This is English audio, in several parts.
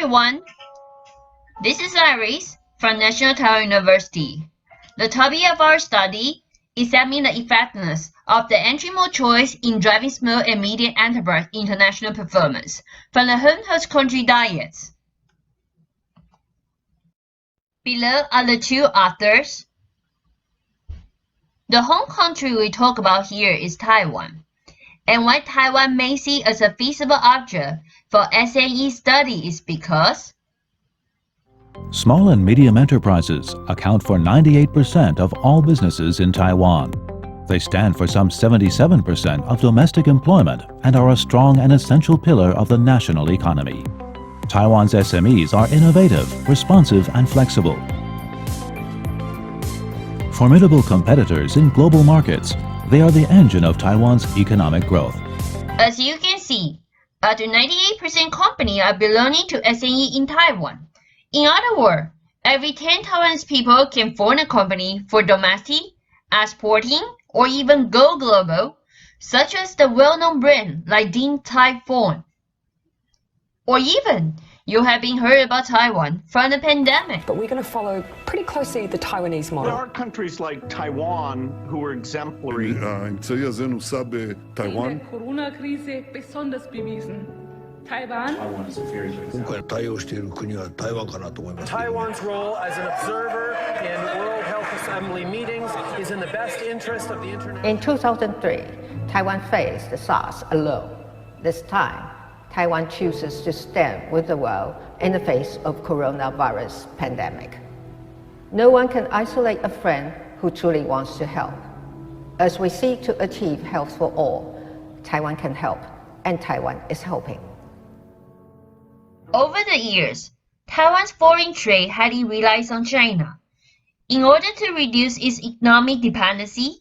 everyone, this is Iris from National Taiwan University. The topic of our study is examining the effectiveness of the entry mode choice in driving small and medium enterprise international performance from the home host country dyads. Below are the two authors. The home country we talk about here is Taiwan, and why Taiwan may see as a feasible object for SME study is because small and medium enterprises account for 98% of all businesses in Taiwan. They stand for some 77% of domestic employment and are a strong and essential pillar of the national economy. Taiwan's SMEs are innovative, responsive, and flexible. Formidable competitors in global markets, they are the engine of Taiwan's economic growth. As you can see, up to 98% companies are belonging to SME in Taiwan. In other words, every 10 Taiwanese people can form a company for domestic, exporting, or even go global, such as the well-known brand like Din Tai Fung. Or even, you have been heard about Taiwan from the pandemic. But we're going to follow pretty closely the Taiwanese model. There are countries like Taiwan who are exemplary. Taiwan. Corona-Krise besonders bewiesen. Taiwan is a very good Taiwan's role as an observer in World Health Assembly meetings is in the best interest of the international. In 2003, Taiwan faced SARS alone. This time, Taiwan chooses to stand with the world in the face of coronavirus pandemic. No one can isolate a friend who truly wants to help. As we seek to achieve health for all, Taiwan can help, and Taiwan is helping. Over the years, Taiwan's foreign trade highly relies on China. In order to reduce its economic dependency,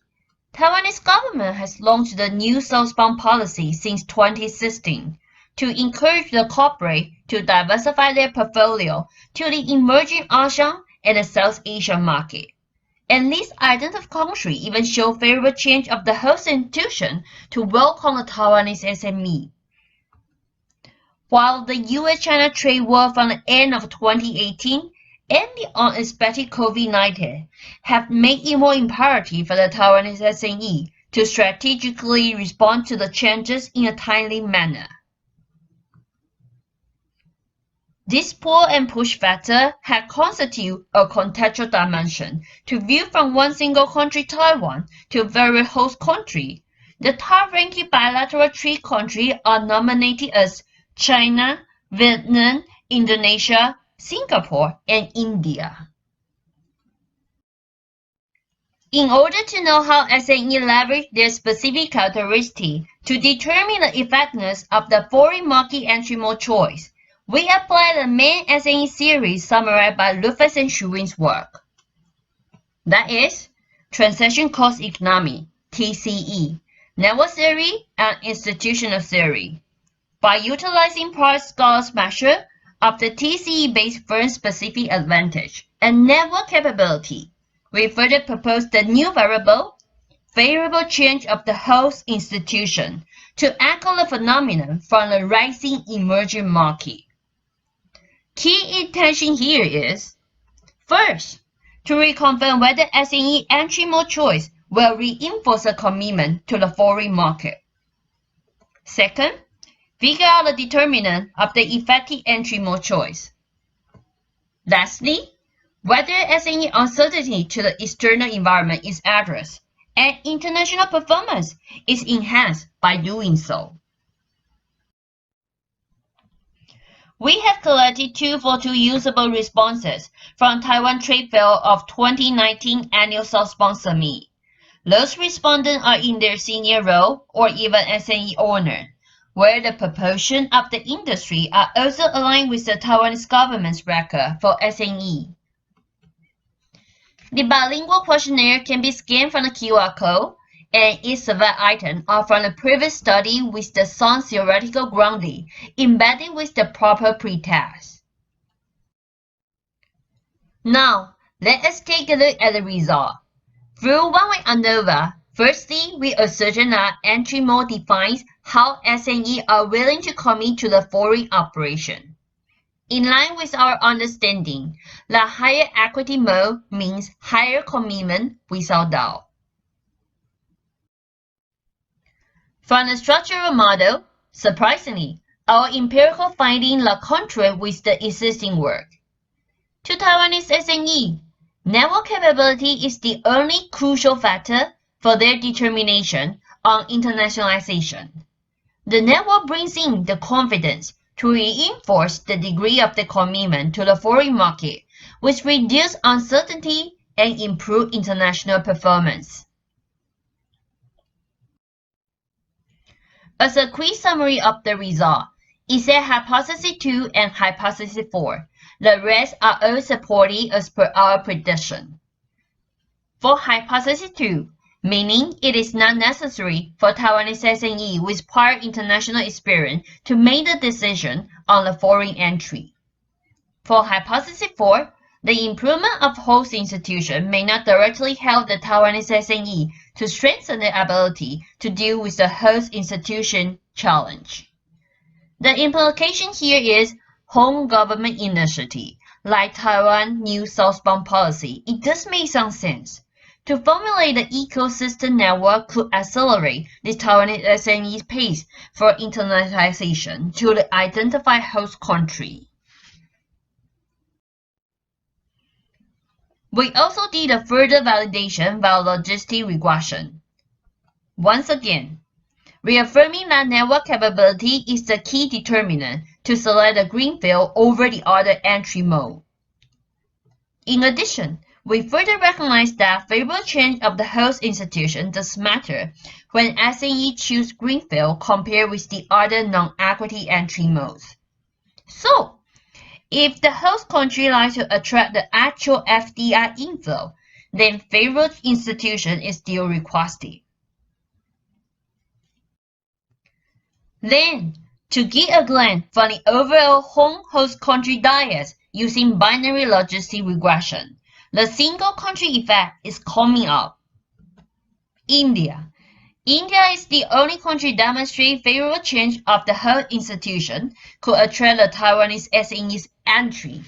Taiwanese government has launched the new southbound policy since 2016 to encourage the corporate to diversify their portfolio to the emerging ASEAN and the South Asian market. And this identical country even show favorable change of the host institution to welcome the Taiwanese SME. While the US-China trade war from the end of 2018 and the unexpected COVID-19 have made it more imperative for the Taiwanese SME to strategically respond to the changes in a timely manner. This pull and push factor had constituted a contextual dimension to view from one single country, Taiwan, to various host countries. The top-ranking bilateral trade countries are nominated as China, Vietnam, Indonesia, Singapore, and India. In order to know how SME leverage their specific characteristics to determine the effectiveness of the foreign market entry mode choice, we apply the main SME series summarized by Rufus and Schuwing's work. That is, Transaction Cost Economy, TCE, Network Theory, and Institutional Theory. By utilizing price scales measure of the TCE-based firm-specific advantage and network capability, we further propose the new variable, favorable change of the host institution, to echo the phenomenon from the rising emerging market. Key intention here is, first, to reconfirm whether SME entry mode choice will reinforce a commitment to the foreign market. Second, figure out the determinant of the effective entry mode choice. Lastly, whether SME uncertainty to the external environment is addressed and international performance is enhanced by doing so. We have collected 242 usable responses from Taiwan Trade Fair of 2019 Annual Southbound Summit. Those respondents are in their senior role or even SME owner, where the proportion of the industry are also aligned with the Taiwanese government's record for SME. The bilingual questionnaire can be scanned from the QR code, and each survey item are from the previous study with the sound theoretical grounding embedded with the proper pretext. Now, let us take a look at the result. Through one way or another, firstly, we ascertain that entry mode defines how SME are willing to commit to the foreign operation. In line with our understanding, the higher equity mode means higher commitment without doubt. From the structural model, surprisingly, our empirical findings lie contrary with the existing work. To Taiwanese SME, network capability is the only crucial factor for their determination on internationalization. The network brings in the confidence to reinforce the degree of the commitment to the foreign market, which reduces uncertainty and improves international performance. As a quick summary of the result, it said Hypothesis 2 and Hypothesis 4. The rest are all supported as per our prediction. For Hypothesis 2, meaning it is not necessary for Taiwanese SME with prior international experience to make the decision on the foreign entry. For Hypothesis 4, the improvement of host institution may not directly help the Taiwanese SME to strengthen their ability to deal with the host institution challenge. The implication here is home government initiative, like Taiwan New Southbound Policy. It does make some sense. To formulate the ecosystem network could accelerate the Taiwanese SME's pace for internationalization to the identified host country. We also did a further validation via logistic regression. Once again, reaffirming that network capability is the key determinant to select the greenfield over the other entry mode. In addition, we further recognize that favorable change of the host institution does matter when SME choose greenfield compared with the other non-equity entry modes. So, if the host country likes to attract the actual FDI inflow, then favorable institution is still requested. Then, to get a glance from the overall home host country dyads using binary logistic regression, the single country effect is coming up. India. India is the only country demonstrating favorable change of the host institution could attract the Taiwanese SME's entry.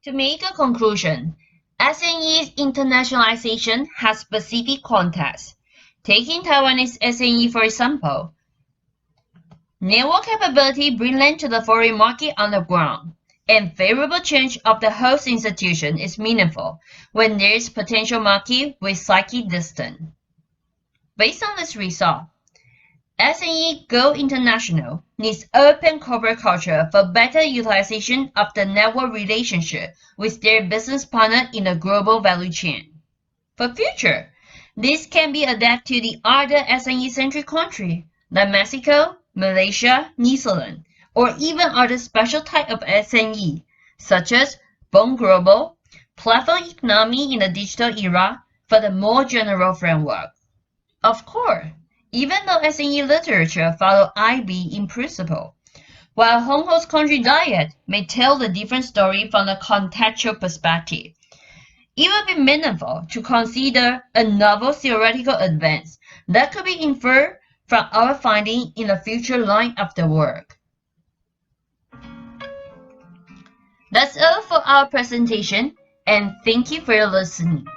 To make a conclusion, SME's internationalization has specific context. Taking Taiwanese SME for example, network capability brings them to the foreign market on the ground, and favorable change of the host institution is meaningful when there is potential market with slightly distance. Based on this result, SME Go International needs open corporate culture for better utilization of the network relationship with their business partner in the global value chain. For future, this can be adapted to the other SME-centric countries like Mexico, Malaysia, New Zealand, or even other special type of SME, such as Born Global, platform economy in the digital era for the more general framework. Of course, even though SME literature follows AIB in principle, while home host country dyad may tell a different story from the contextual perspective, it would be meaningful to consider a novel theoretical advance that could be inferred from our finding in the future line of the work. That's all for our presentation, and thank you for your listening.